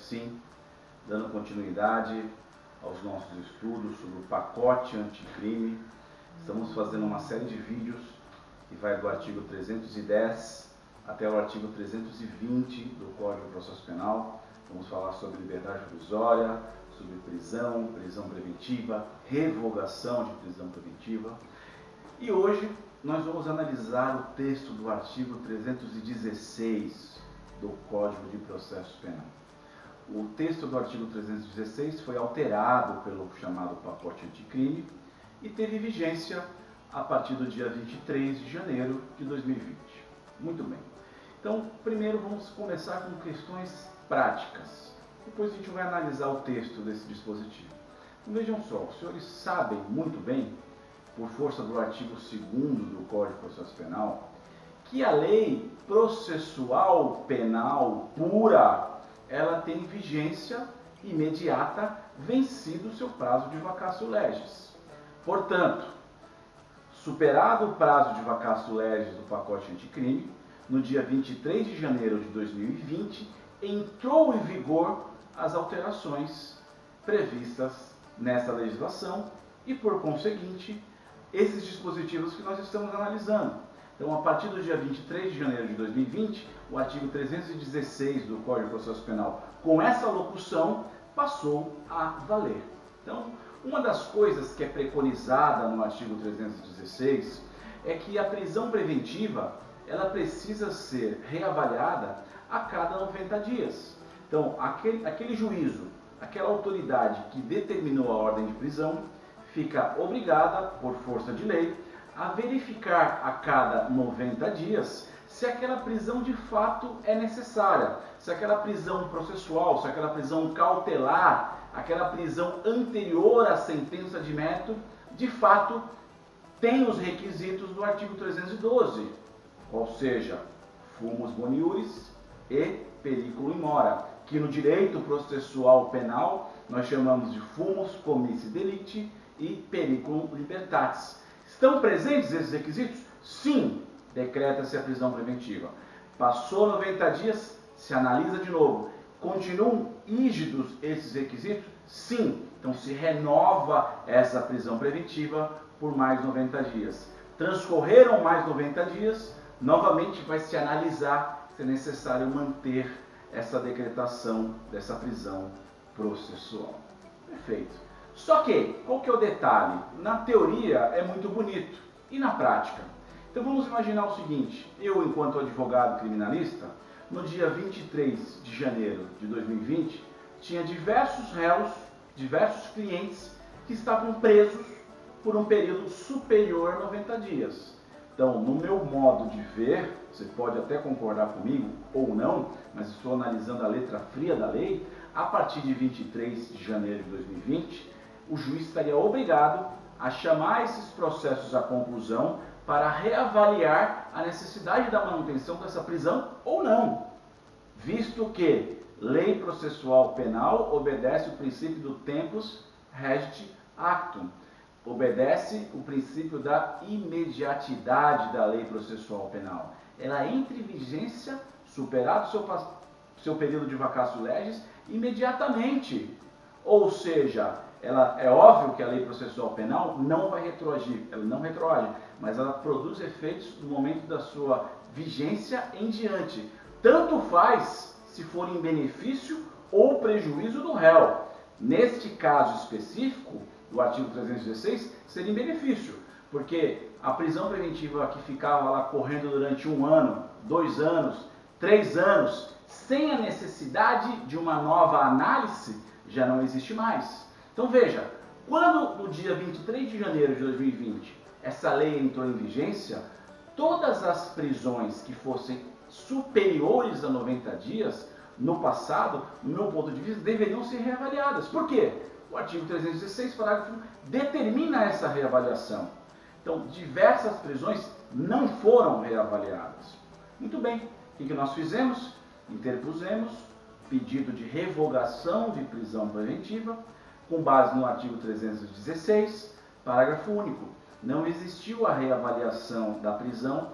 sim, dando continuidade aos nossos estudos sobre o pacote anticrime. Estamos fazendo uma série de vídeos que vai do artigo 310 até o artigo 320 do Código de Processo Penal. Vamos falar sobre liberdade provisória, sobre prisão, prisão preventiva, revogação de prisão preventiva. E hoje nós vamos analisar o texto do artigo 316 do Código de Processo Penal. O texto do artigo 316 foi alterado pelo chamado pacote anticrime e teve vigência a partir do dia 23 de janeiro de 2020. Muito bem. Então, primeiro vamos começar com questões práticas. Depois a gente vai analisar o texto desse dispositivo. Então, vejam só, os senhores sabem muito bem, por força do artigo 2º do Código de Processo Penal, que a lei processual penal pura, ela tem vigência imediata, vencido o seu prazo de vacatio legis. Portanto, superado o prazo de vacatio legis do pacote anticrime, no dia 23 de janeiro de 2020, entrou em vigor as alterações previstas nessa legislação e, por conseguinte, esses dispositivos que nós estamos analisando. Então, a partir do dia 23 de janeiro de 2020, o artigo 316 do Código de Processo Penal, com essa locução, passou a valer. Então, uma das coisas que é preconizada no artigo 316 é que a prisão preventiva ela precisa ser reavaliada a cada 90 dias. Então, aquele juízo, aquela autoridade que determinou a ordem de prisão, fica obrigada, por força de lei, a verificar a cada 90 dias se aquela prisão de fato é necessária, se aquela prisão processual, se aquela prisão cautelar, aquela prisão anterior à sentença de mérito, de fato tem os requisitos do artigo 312, ou seja, fumus boniuris e periculum in mora, que no direito processual penal nós chamamos de fumus commissi delicti e periculum libertatis. Estão presentes esses requisitos? Sim, decreta-se a prisão preventiva. Passou 90 dias, se analisa de novo. Continuam rígidos esses requisitos? Sim. Então se renova essa prisão preventiva por mais 90 dias. Transcorreram mais 90 dias, novamente vai se analisar se é necessário manter essa decretação dessa prisão processual. Perfeito. Só que, qual que é o detalhe? Na teoria é muito bonito, e na prática? Então vamos imaginar o seguinte, eu enquanto advogado criminalista, no dia 23 de janeiro de 2020, tinha diversos réus, diversos clientes que estavam presos por um período superior a 90 dias. Então, no meu modo de ver, você pode até concordar comigo ou não, mas estou analisando a letra fria da lei, a partir de 23 de janeiro de 2020, o juiz estaria obrigado a chamar esses processos à conclusão para reavaliar a necessidade da manutenção dessa prisão ou não, visto que lei processual penal obedece o princípio do tempus regit actum, obedece o princípio da imediatidade da lei processual penal. Ela entra em vigência, superado seu período de vacatio legis, imediatamente. Ou seja, é óbvio que a lei processual penal não vai retroagir, ela não retroage, mas ela produz efeitos no momento da sua vigência em diante. Tanto faz se for em benefício ou prejuízo do réu. Neste caso específico, do artigo 316, seria em benefício, porque a prisão preventiva que ficava lá correndo durante 1 ano, 2 anos, 3 anos, sem a necessidade de uma nova análise, já não existe mais. Então veja, quando no dia 23 de janeiro de 2020 essa lei entrou em vigência, todas as prisões que fossem superiores a 90 dias, no passado, no meu ponto de vista, deveriam ser reavaliadas. Por quê? O artigo 316, parágrafo 1, determina essa reavaliação. Então, diversas prisões não foram reavaliadas. Muito bem, o que nós fizemos? Interpusemos pedido de revogação de prisão preventiva, com base no artigo 316, parágrafo único. Não existiu a reavaliação da prisão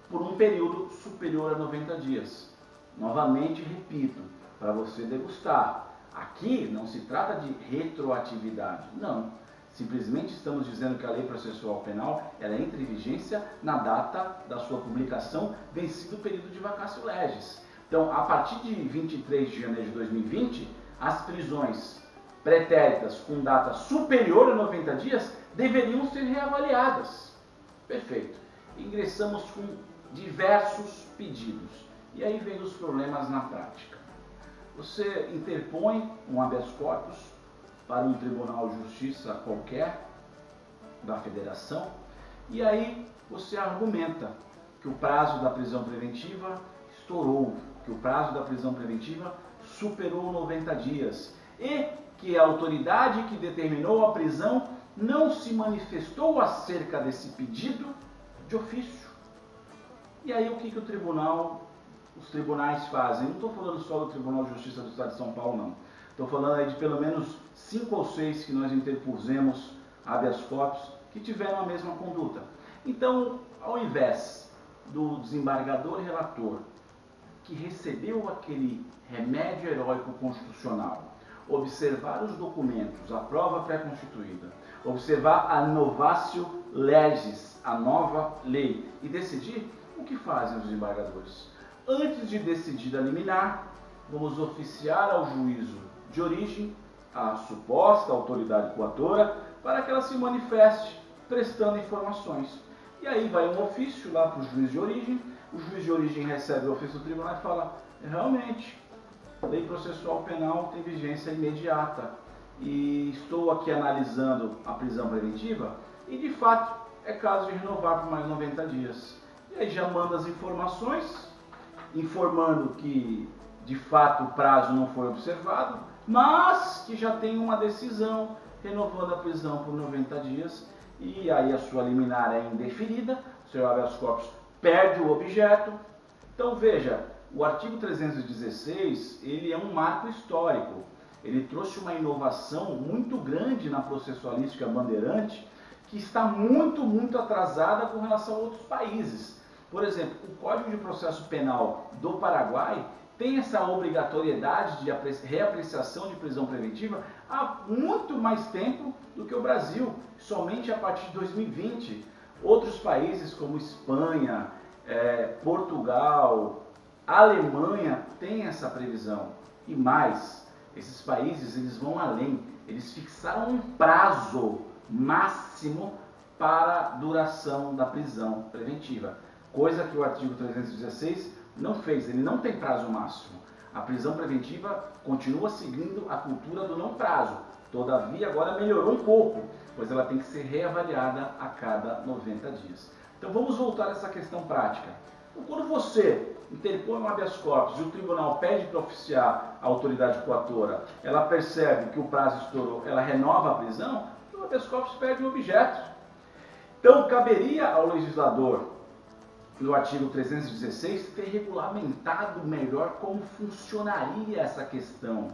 por um período superior a 90 dias. Novamente, repito, para você degustar. Aqui não se trata de retroatividade, não. Simplesmente estamos dizendo que a lei processual penal ela entra em vigência na data da sua publicação, vencido o período de vacatio legis. Então, a partir de 23 de janeiro de 2020, as prisões pretéritas com data superior a 90 dias deveriam ser reavaliadas. Perfeito. Ingressamos com diversos pedidos. E aí vem os problemas na prática. Você interpõe um habeas corpus para um tribunal de justiça qualquer da federação e aí você argumenta que o prazo da prisão preventiva estourou, que o prazo da prisão preventiva superou 90 dias e que a autoridade que determinou a prisão não se manifestou acerca desse pedido de ofício. E aí o que os tribunais fazem? Não estou falando só do Tribunal de Justiça do Estado de São Paulo, não. Estou falando aí de pelo menos 5 ou 6 que nós interpusemos habeas corpus que tiveram a mesma conduta. Então, ao invés do desembargador e relator que recebeu aquele remédio heróico constitucional, observar os documentos, a prova pré-constituída, observar a novatio legis, a nova lei, e decidir, o que fazem os desembargadores? Antes de decidir a liminar, vamos oficiar ao juízo de origem a suposta autoridade coatora para que ela se manifeste prestando informações. E aí vai um ofício lá para o juiz de origem, o juiz de origem recebe o ofício do tribunal e fala, realmente, a lei processual penal tem vigência imediata e estou aqui analisando a prisão preventiva e de fato é caso de renovar por mais 90 dias. E aí já manda as informações, informando que de fato o prazo não foi observado, mas que já tem uma decisão renovando a prisão por 90 dias e aí a sua liminar é indeferida, o seu habeas corpus perde o objeto. Então veja, o artigo 316 ele é um marco histórico, ele trouxe uma inovação muito grande na processualística bandeirante que está muito atrasada com relação a outros países. Por exemplo, o Código de Processo Penal do Paraguai tem essa obrigatoriedade de reapreciação de prisão preventiva há muito mais tempo do que o Brasil, somente a partir de 2020. Outros países como Espanha, Portugal, Alemanha têm essa previsão. E mais, esses países eles vão além, eles fixaram um prazo máximo para a duração da prisão preventiva. Coisa que o artigo 316 não fez, ele não tem prazo máximo. A prisão preventiva continua seguindo a cultura do não prazo. Todavia, agora melhorou um pouco, pois ela tem que ser reavaliada a cada 90 dias. Então vamos voltar a essa questão prática. Então, quando você interpõe um habeas corpus e o tribunal pede para oficiar a autoridade coatora, ela percebe que o prazo estourou, ela renova a prisão, o habeas corpus perde o objeto. Então caberia ao legislador, no artigo 316, ter regulamentado melhor como funcionaria essa questão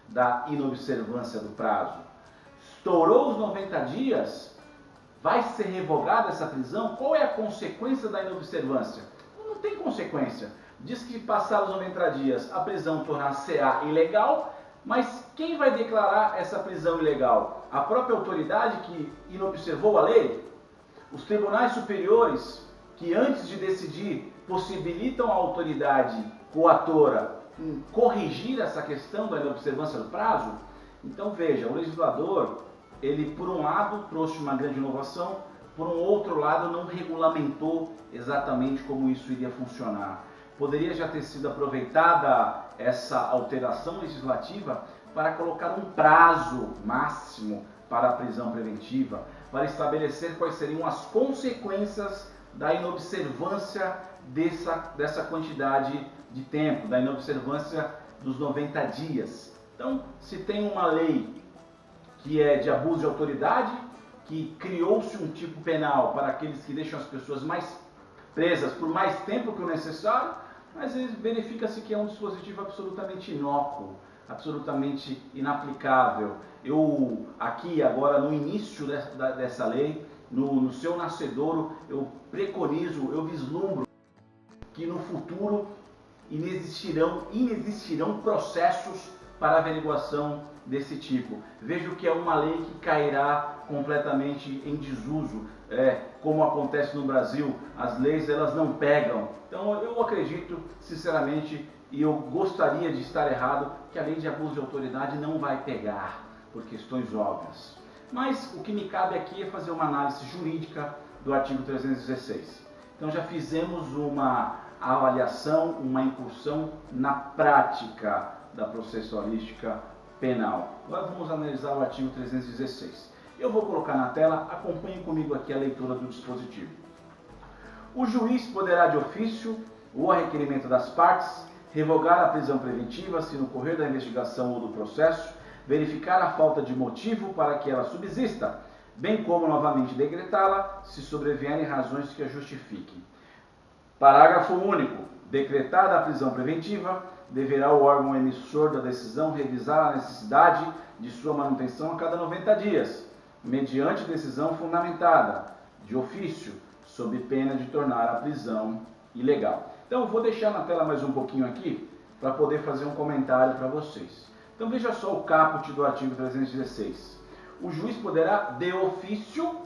da inobservância do prazo. Estourou os 90 dias, vai ser revogada essa prisão? Qual é a consequência da inobservância? Não tem consequência. Diz que passados os 90 dias a prisão tornar-se-á ilegal, mas quem vai declarar essa prisão ilegal? A própria autoridade que inobservou a lei? Os tribunais superiores que antes de decidir possibilitam a autoridade coatora em corrigir essa questão da inobservância do prazo? Então veja, o legislador, ele por um lado trouxe uma grande inovação, por um outro lado não regulamentou exatamente como isso iria funcionar. Poderia já ter sido aproveitada essa alteração legislativa para colocar um prazo máximo para a prisão preventiva, para estabelecer quais seriam as consequências da inobservância dessa quantidade de tempo, da inobservância dos 90 dias. Então, se tem uma lei que é de abuso de autoridade, que criou-se um tipo penal para aqueles que deixam as pessoas mais presas por mais tempo que o necessário, mas verifica-se que é um dispositivo absolutamente inócuo, absolutamente inaplicável. Eu, aqui agora no início dessa lei, no seu nascedouro, eu preconizo, eu vislumbro que no futuro inexistirão processos para averiguação desse tipo. Vejo que é uma lei que cairá completamente em desuso, como acontece no Brasil, as leis elas não pegam. Então eu acredito sinceramente, e eu gostaria de estar errado, que a lei de abuso de autoridade não vai pegar, por questões óbvias. Mas o que me cabe aqui é fazer uma análise jurídica do artigo 316. Então já fizemos uma avaliação, uma incursão na prática da processualística penal. Agora vamos analisar o artigo 316. Eu vou colocar na tela, acompanhe comigo aqui a leitura do dispositivo. O juiz poderá de ofício ou a requerimento das partes revogar a prisão preventiva se no correr da investigação ou do processo verificar a falta de motivo para que ela subsista, bem como novamente decretá-la se sobrevierem razões que a justifiquem. Parágrafo único. Decretada a prisão preventiva, deverá o órgão emissor da decisão revisar a necessidade de sua manutenção a cada 90 dias, mediante decisão fundamentada, de ofício, sob pena de tornar a prisão ilegal. Então, vou deixar na tela mais um pouquinho aqui, para poder fazer um comentário para vocês. Então, veja só o caput do artigo 316. O juiz poderá, de ofício,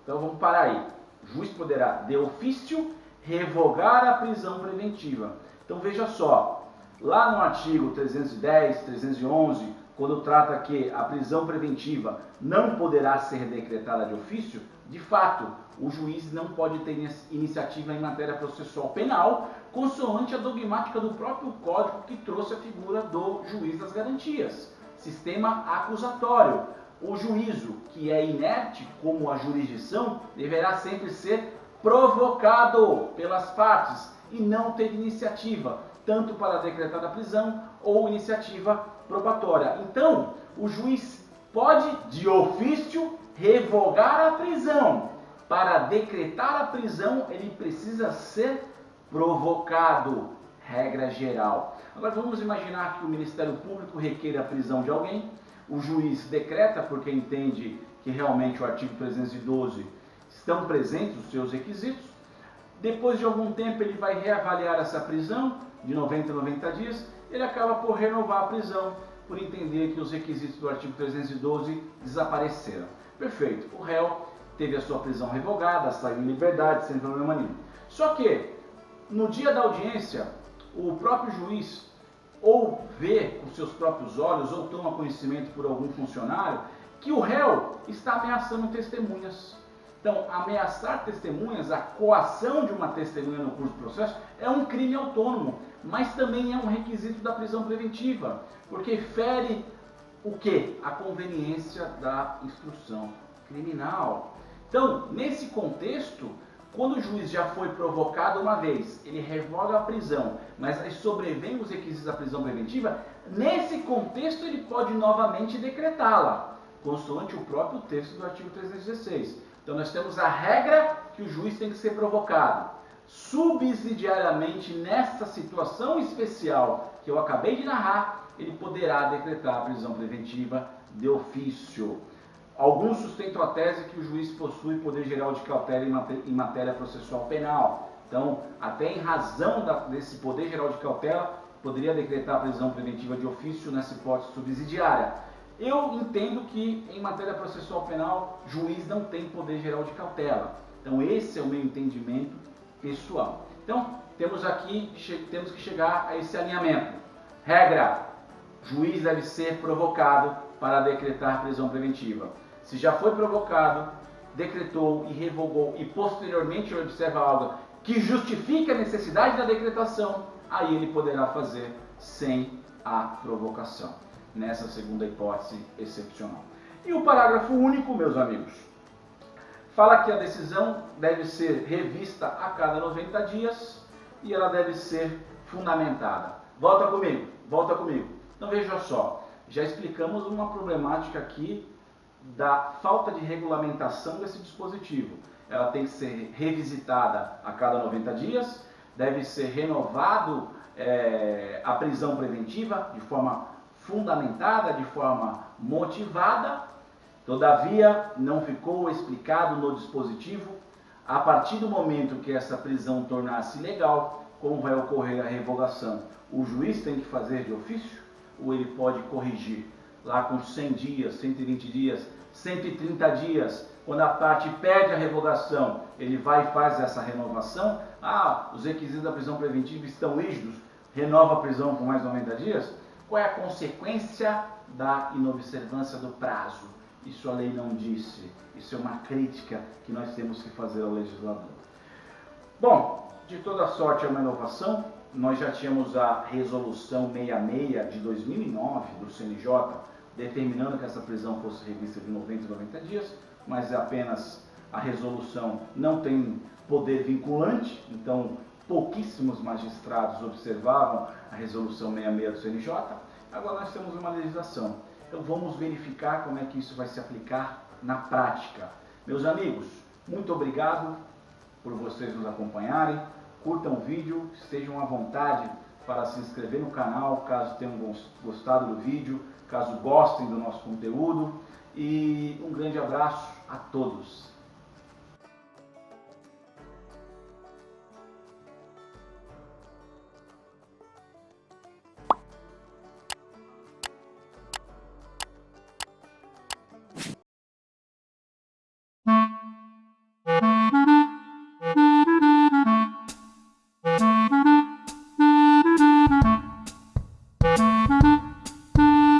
então vamos parar aí. O juiz poderá, de ofício, revogar a prisão preventiva. Então, veja só, lá no artigo 310, 311, quando trata que a prisão preventiva não poderá ser decretada de ofício, de fato, o juiz não pode ter iniciativa em matéria processual penal, consoante a dogmática do próprio Código que trouxe a figura do juiz das garantias, sistema acusatório. O juízo, que é inerte como a jurisdição, deverá sempre ser provocado pelas partes e não ter iniciativa, tanto para decretar a prisão ou iniciativa probatória. Então, o juiz pode, de ofício, revogar a prisão. Para decretar a prisão, ele precisa ser provocado, regra geral. Agora vamos imaginar que o Ministério Público requeira a prisão de alguém, o juiz decreta porque entende que realmente o artigo 312 estão presentes os seus requisitos. Depois de algum tempo ele vai reavaliar essa prisão, de 90 a 90 dias, ele acaba por renovar a prisão, por entender que os requisitos do artigo 312 desapareceram. Perfeito, o réu teve a sua prisão revogada, saiu em liberdade, sem problema nenhum. Só que, no dia da audiência, o próprio juiz ou vê com seus próprios olhos, ou toma conhecimento por algum funcionário, que o réu está ameaçando testemunhas. Então, ameaçar testemunhas, a coação de uma testemunha no curso do processo, é um crime autônomo, mas também é um requisito da prisão preventiva, porque fere o quê? A conveniência da instrução criminal. Então, nesse contexto, quando o juiz já foi provocado uma vez, ele revoga a prisão, mas aí sobrevém os requisitos da prisão preventiva, nesse contexto ele pode novamente decretá-la, consoante o próprio texto do artigo 316. Então nós temos a regra que o juiz tem que ser provocado. Subsidiariamente, nessa situação especial que eu acabei de narrar, ele poderá decretar a prisão preventiva de ofício. Alguns sustentam a tese que o juiz possui poder geral de cautela em matéria processual penal. Então, até em razão desse poder geral de cautela, poderia decretar a prisão preventiva de ofício nessa hipótese subsidiária. Eu entendo que em matéria processual penal, juiz não tem poder geral de cautela. Então, esse é o meu entendimento pessoal. Então, temos que chegar a esse alinhamento. Regra: juiz deve ser provocado para decretar prisão preventiva. Se já foi provocado, decretou e revogou e posteriormente ele observa algo que justifique a necessidade da decretação, aí ele poderá fazer sem a provocação, nessa segunda hipótese excepcional. E o parágrafo único, meus amigos, fala que a decisão deve ser revista a cada 90 dias e ela deve ser fundamentada. Volta comigo, volta comigo. Então veja só, já explicamos uma problemática aqui da falta de regulamentação desse dispositivo. Ela tem que ser revisitada a cada 90 dias, deve ser renovado a prisão preventiva de forma fundamentada, de forma motivada. Todavia, não ficou explicado no dispositivo, a partir do momento que essa prisão tornasse legal, como vai ocorrer a revogação? O juiz tem que fazer de ofício ou ele pode corrigir? Lá com 100 dias, 120 dias, 130 dias, quando a parte pede a revogação, ele vai e faz essa renovação. Os requisitos da prisão preventiva estão rígidos, renova a prisão por mais 90 dias. Qual é a consequência da inobservância do prazo? Isso a lei não disse. Isso é uma crítica que nós temos que fazer ao legislador. Bom, de toda sorte é uma inovação. Nós já tínhamos a resolução 66 de 2009 do CNJ, determinando que essa prisão fosse revista de 90 em 90 dias, mas apenas a resolução não tem poder vinculante, então pouquíssimos magistrados observavam a resolução 66 do CNJ. Agora nós temos uma legislação. Então vamos verificar como é que isso vai se aplicar na prática. Meus amigos, muito obrigado por vocês nos acompanharem. Curtam o vídeo, estejam à vontade para se inscrever no canal, caso tenham gostado do vídeo, caso gostem do nosso conteúdo. E um grande abraço a todos.